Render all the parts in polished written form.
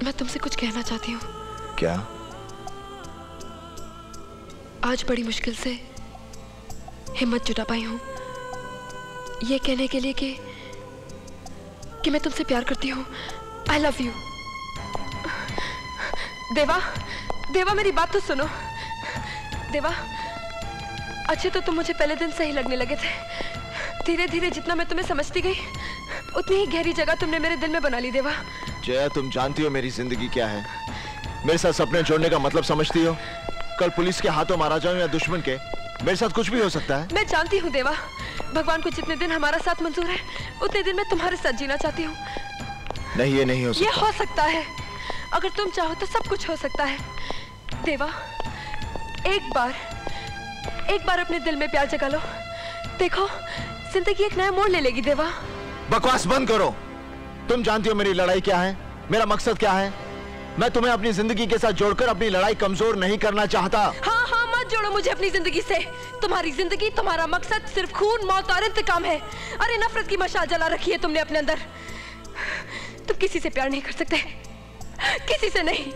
मैं तुमसे कुछ कहना चाहती हूँ। क्या? आज बड़ी मुश्किल से हिम्मत जुटा पाई हूँ ये कहने के लिए कि मैं तुमसे प्यार करती हूँ। I love you। देवा, देवा मेरी बात तो सुनो। देवा, अच्छे तो तुम मुझे पहले दिन से ही लगने लगे थे। धीरे धीरे जितना मैं तुम्हें समझती गई उतनी ही गहरी जगह तुमने मेरे दिल में बना ली। देवा जया, तुम जानती हो मेरी जिंदगी क्या है। मेरे साथ सपने जोड़ने का मतलब समझती हो? कल पुलिस के हाथों मारा जाऊं या दुश्मन के, मेरे साथ कुछ भी हो सकता है। मैं जानती हूँ देवा, भगवान को जितने दिन हमारा साथ मंजूर है उतने दिन मैं तुम्हारे साथ जीना चाहती हूँ। नहीं, ये नहीं हो सकता। ये हो सकता है। अगर तुम चाहो तो सब कुछ हो सकता है। देवा, एक बार अपने दिल में प्यार जगा लो। देखो, जिंदगी एक नया मोड़ ले लेगी। देवा, बकवास बंद करो। तुम जानती हो मेरी लड़ाई क्या है, मेरा मकसद क्या है। मैं तुम्हें अपनी जिंदगी के साथ जोड़कर अपनी लड़ाई कमजोर नहीं करना चाहता। हाँ हाँ, मत जोड़ो मुझे अपनी जिंदगी से। तुम्हारी जिंदगी, तुम्हारा मकसद सिर्फ खून, मौत और इंतकाम है। अरे नफरत की मशाल जला रखी है तुमने अपने अंदर। तुम किसी से प्यार नहीं कर सकते, किसी से नहीं।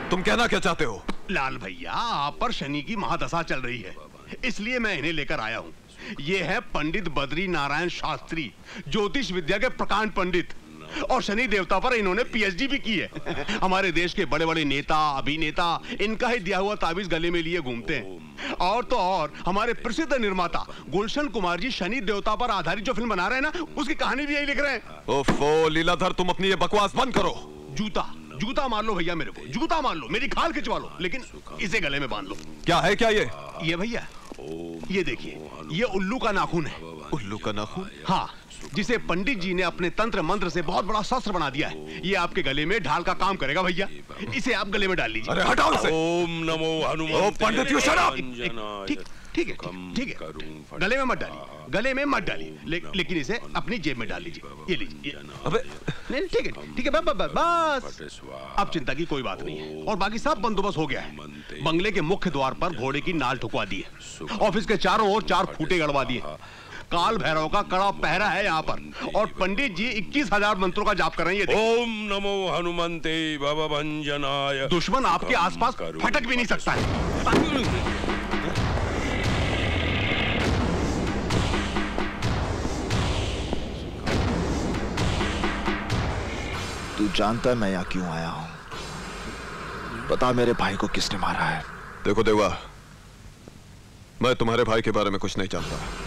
तुम कहना क्या चाहते हो? लाल भैया, आप पर शनि की महादशा चल रही है, इसलिए मैं इन्हें लेकर आया हूँ। ये है पंडित बद्री नारायण शास्त्री, ज्योतिष विद्या के प्रकांड पंडित, और शनि देवता पर इन्होंने पीएचडी भी की है। हमारे देश के बड़े बड़े नेता, अभिनेता इनका ही दिया हुआ ताबीज गले में लिए घूमते हैं। और तो और हमारे प्रसिद्ध निर्माता गुलशन कुमार जी शनि देवता पर आधारित जो फिल्म बना रहे हैं ना, उसकी कहानी भी यही लिख रहे हैं। ओफो लीलाधर, तुम अपनी ये बकवास बंद करो। जूता मार लो भैया, मेरे को जूता मार लो, मेरी खाल खिंचवा लो, लेकिन इसे गले में बांध लो। क्या है क्या ये भैया, ये देखिए, ये उल्लू का नाखून है। उल्लू का नाखून? हाँ, जिसे पंडित जी ने अपने तंत्र मंत्र से बहुत बड़ा शस्त्र बना दिया है। ये आपके गले में ढाल का काम करेगा भैया, इसे आप गले में डाल लीजिए। अरे हटाओ इसे। ओम नमो हनुमान। पंडित यू शट अप। ठीक है, गले में मत डालिए, गले में मत डालिए, लेकिन इसे अपनी जेब में डाल लीजिए। ये लीजिए। अबे नहीं, ठीक है, बस अब चिंता की कोई बात नहीं है। और बाकी सब बंदोबस्त हो गया है। बंगले के मुख्य द्वार पर घोड़े की नाल ठुकवा दी है। ऑफिस के चारों ओर 4 खूंटे गड़वा दिए। काल भैरव का कड़ा पहरा है यहाँ पर, और पंडित जी 21,000 मंत्रों का जाप कर रहे हैं। ओम नमो हनुमंते भवभंजनाय। दुश्मन आपके आसपास फटक भी नहीं सकता है। तू जानता है मैं यहाँ क्यों आया हूँ? बता, मेरे भाई को किसने मारा है? देखो देवा, मैं तुम्हारे भाई के बारे में कुछ नहीं जानता।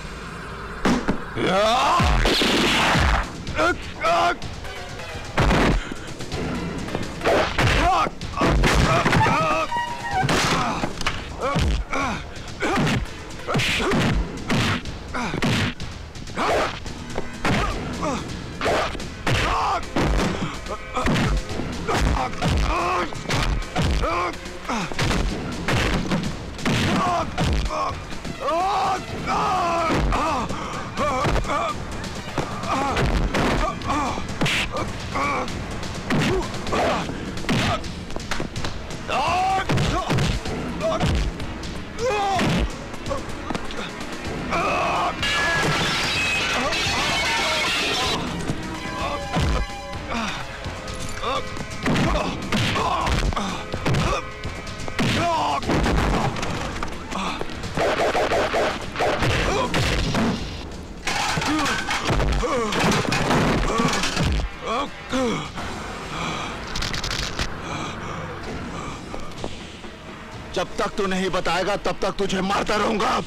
जब तक तू नहीं बताएगा तब तक तुझे मारता रहूंगा।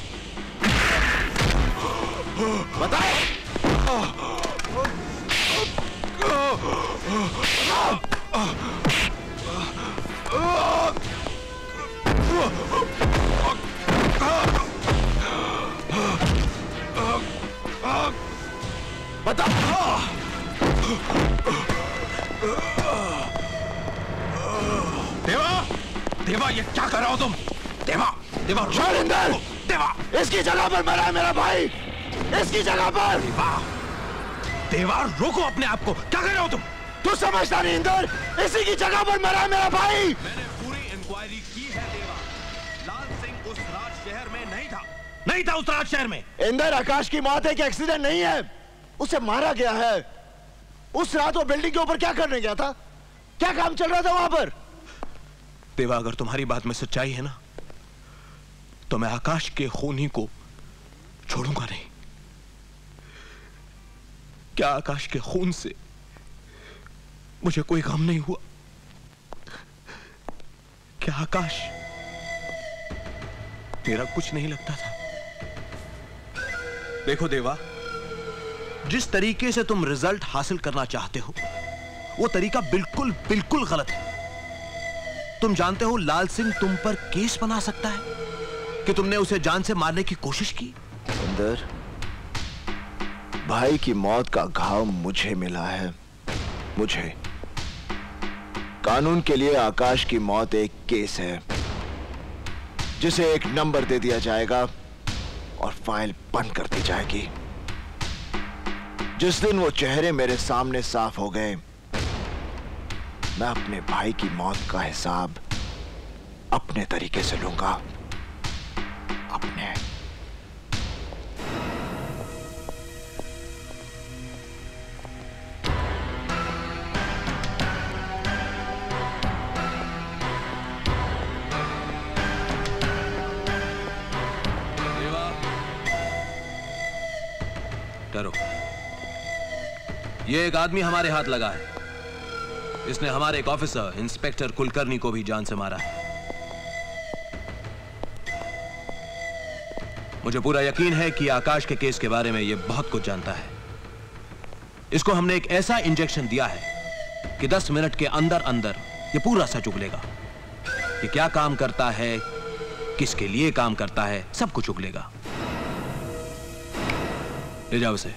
बता। बता। देवा, ये क्या कर रहे हो तुम? देवा शैलेंद्र, देवा, इसकी जगह पर मरा है मेरा भाई, इसकी जगह पर। देवा रोको अपने आप को, क्या कर रहे हो तुम? तू समझता नहीं इंदर, इसी की जगह पर मरा है मेरा भाई। मैंने पूरी इंक्वायरी की है देवा, लाल सिंह उस राज शहर में नहीं था उस राज शहर में। इंदर, आकाश की मौत एक एक्सीडेंट नहीं है, उसे मारा गया है। उस रात वो बिल्डिंग के ऊपर क्या करने गया था? क्या काम चल रहा था वहां पर? देवा, अगर तुम्हारी बात में सच्चाई है ना, तो मैं आकाश के खूनी को छोड़ूंगा नहीं। क्या आकाश के खून से मुझे कोई गम नहीं हुआ? क्या आकाश मेरा कुछ नहीं लगता था? देखो देवा, जिस तरीके से तुम रिजल्ट हासिल करना चाहते हो, वो तरीका बिल्कुल बिल्कुल गलत है। तुम जानते हो लाल सिंह तुम पर केस बना सकता है कि तुमने उसे जान से मारने की कोशिश की। इंदर, भाई की मौत का घाव मुझे मिला है, मुझे। कानून के लिए आकाश की मौत एक केस है जिसे एक नंबर दे दिया जाएगा और फाइल बंद कर दी जाएगी। जिस दिन वो चेहरे मेरे सामने साफ हो गए, मैं अपने भाई की मौत का हिसाब अपने तरीके से लूंगा, अपने। डरो, ये एक आदमी हमारे हाथ लगा है। इसने हमारे एक ऑफिसर इंस्पेक्टर कुलकर्णी को भी जान से मारा है। मुझे पूरा यकीन है कि आकाश के केस के बारे में यह बहुत कुछ जानता है। इसको हमने एक ऐसा इंजेक्शन दिया है कि 10 मिनट के अंदर अंदर यह पूरा सच उगलेगा कि क्या काम करता है, किसके लिए काम करता है, सब कुछ उगलेगा। ले जाओ उसे।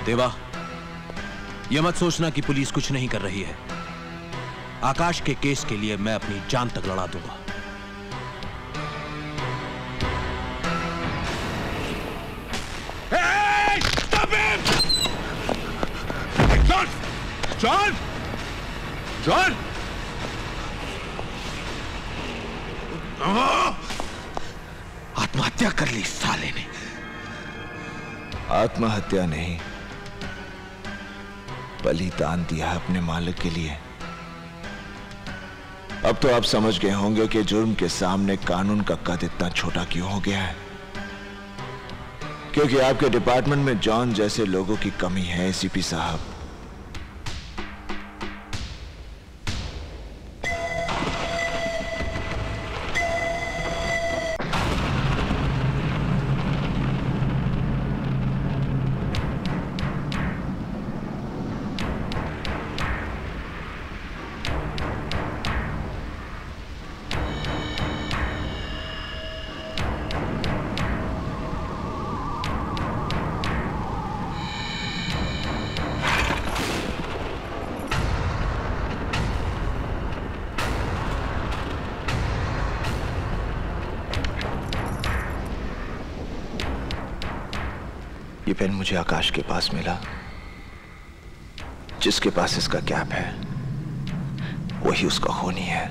देवा, यह मत सोचना कि पुलिस कुछ नहीं कर रही है। आकाश के केस के लिए मैं अपनी जान तक लड़ा दूंगा। Hey! Stop him! John! John! John! आत्महत्या कर ली साले ने। आत्महत्या नहीं, बलिदान दिया अपने मालिक के लिए। अब तो आप समझ गए होंगे कि जुर्म के सामने कानून का कद इतना छोटा क्यों हो गया है। क्योंकि आपके डिपार्टमेंट में जॉन जैसे लोगों की कमी है, एसीपी साहब। ये पेन मुझे आकाश के पास मिला, जिसके पास इसका कैप है वही उसका खूनी है।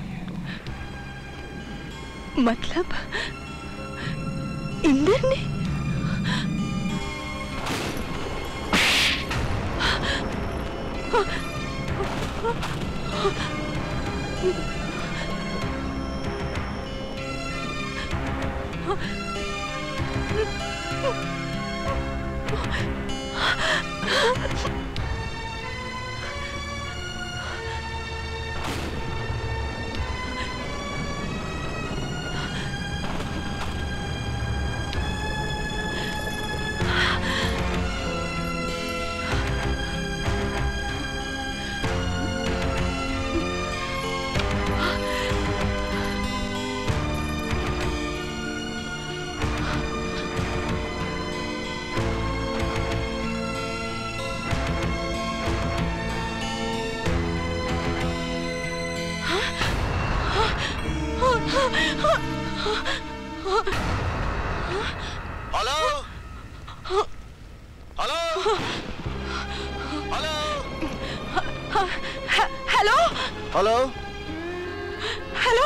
मतलब इंदर ने? Hello hello hello hello hello hello,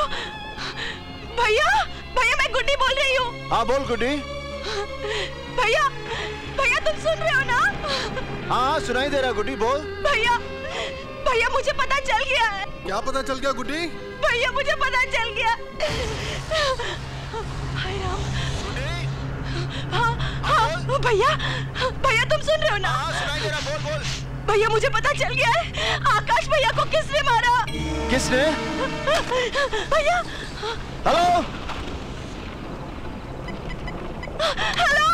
भैया भैया मैं गुड्डी बोल रही हूँ। हाँ बोल गुड्डी। भैया भैया तुम सुन रहे हो ना? हाँ सुनाई दे रहा गुड्डी, बोल। भैया भैया मुझे पता चल गया है। क्या पता चल गया गुड्डी? भैया मुझे पता चल गया। हाय राम। हाँ हाँ भैया भैया तुम सुन रहे हो ना? हाँ सुनाई दे रहा, बोल बोल। भैया मुझे पता चल गया है, आकाश भैया को किसने मारा? किसने? भैया। Hello hello.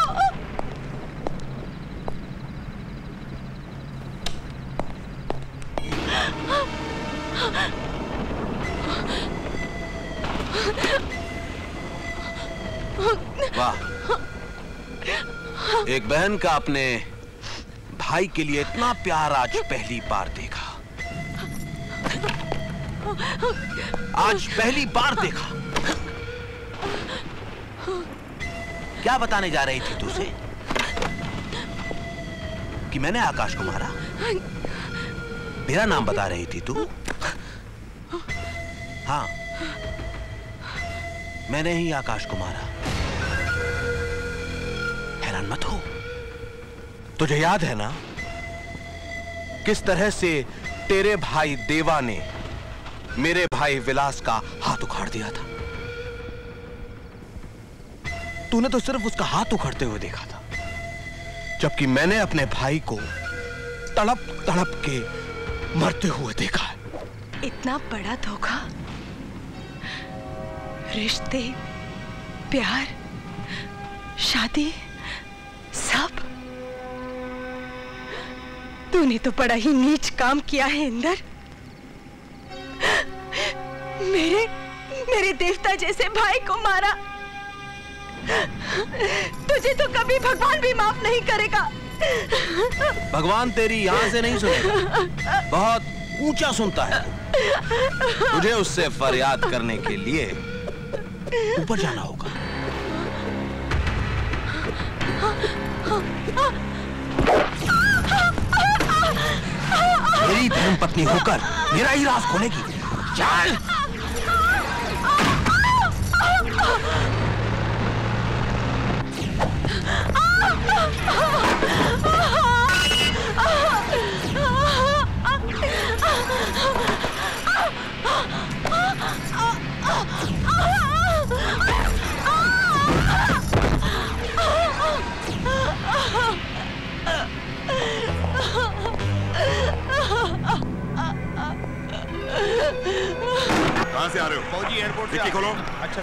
वाह, एक बहन का अपने भाई के लिए इतना प्यार आज पहली बार देखा। आज पहली बार देखा। क्या बताने जा रही थी तुझे? कि मैंने आकाश को मारा? मेरा नाम बता रही थी तू? हाँ, मैंने ही आकाश को मारा। हैरान मत हो। तुझे याद है ना किस तरह से तेरे भाई देवा ने मेरे भाई विलास का हाथ उखाड़ दिया था? तूने तो सिर्फ उसका हाथ उखाड़ते हुए देखा था, जबकि मैंने अपने भाई को तड़प तड़प के मरते हुए देखा है। इतना बड़ा धोखा, रिश्ते, प्यार, शादी, सब। तूने तो बड़ा ही नीच काम किया है इंदर। मेरे देवता जैसे भाई को मारा। तुझे तो कभी भगवान भी माफ नहीं करेगा। भगवान तेरी यहां से नहीं सुनेगा, बहुत ऊंचा सुनता है। तुझे उससे फरियाद करने के लिए ऊपर जाना होगा। मेरी धर्मपत्नी होकर मेरा ही राज खोलेगी। चल। कहां से आ रहे हो? फौजी एयरपोर्ट से। खोलो। अच्छा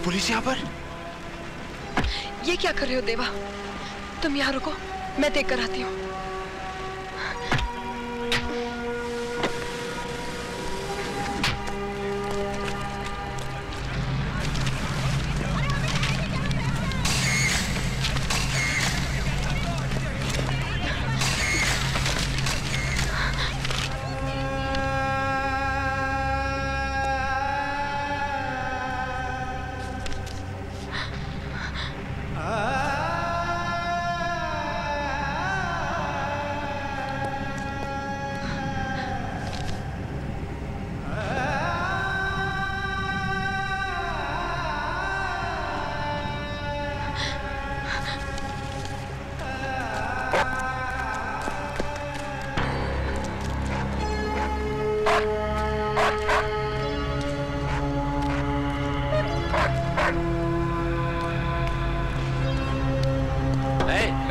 पुलिस यहाँ पर? ये क्या कर रहे हो देवा? तुम यहाँ रुको, मैं देख कर आती हूँ।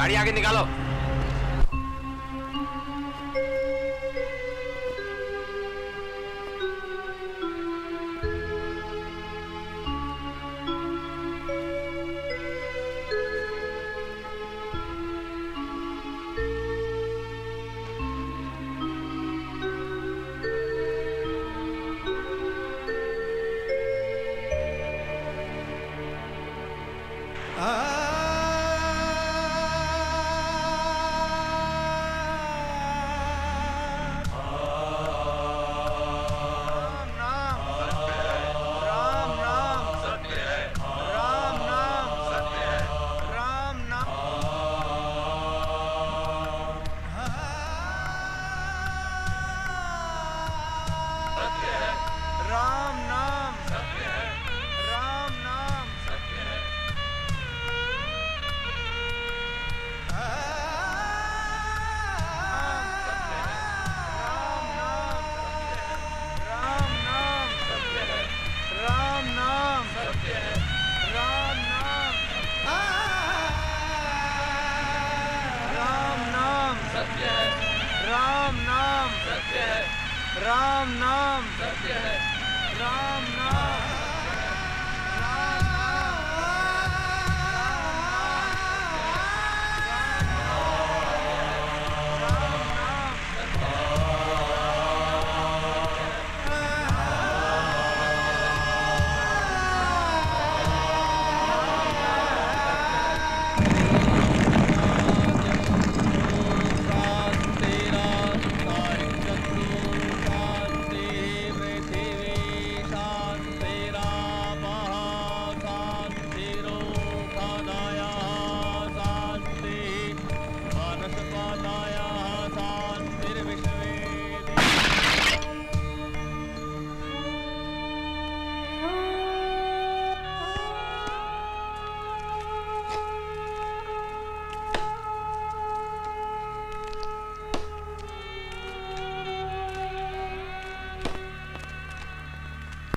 गाड़ी आगे निकालो।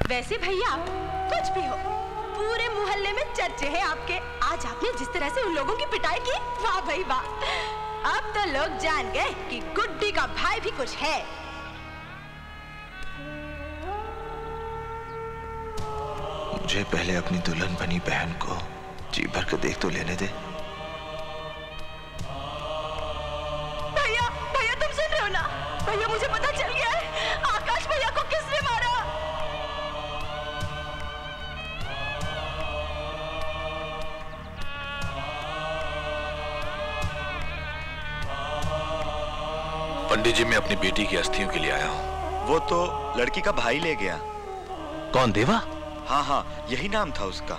वैसे भैया कुछ भी हो, पूरे मोहल्ले में चर्चे हैं आपके। आज आपने जिस तरह से उन लोगों की पिटाई की, वाह भाई वाह। अब तो लोग जान गए कि गुड्डी का भाई भी कुछ है। मुझे पहले अपनी दुल्हन बनी बहन को जी भर के देख तो लेने दे। भैया भैया तुम सुन रहे हो ना? भैया मुझे पता चल गया है, आकाश भैया को किसने मारा। पंडित जी, मैं अपनी बेटी की अस्थियों के लिए आया हूँ। वो तो लड़की का भाई ले गया। कौन, देवा? हाँ हाँ, यही नाम था उसका।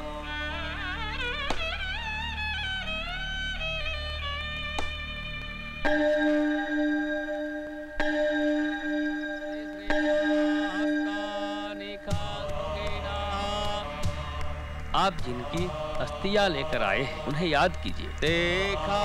आप जिनकी अस्थियां लेकर आए हैं उन्हें याद कीजिए। देखा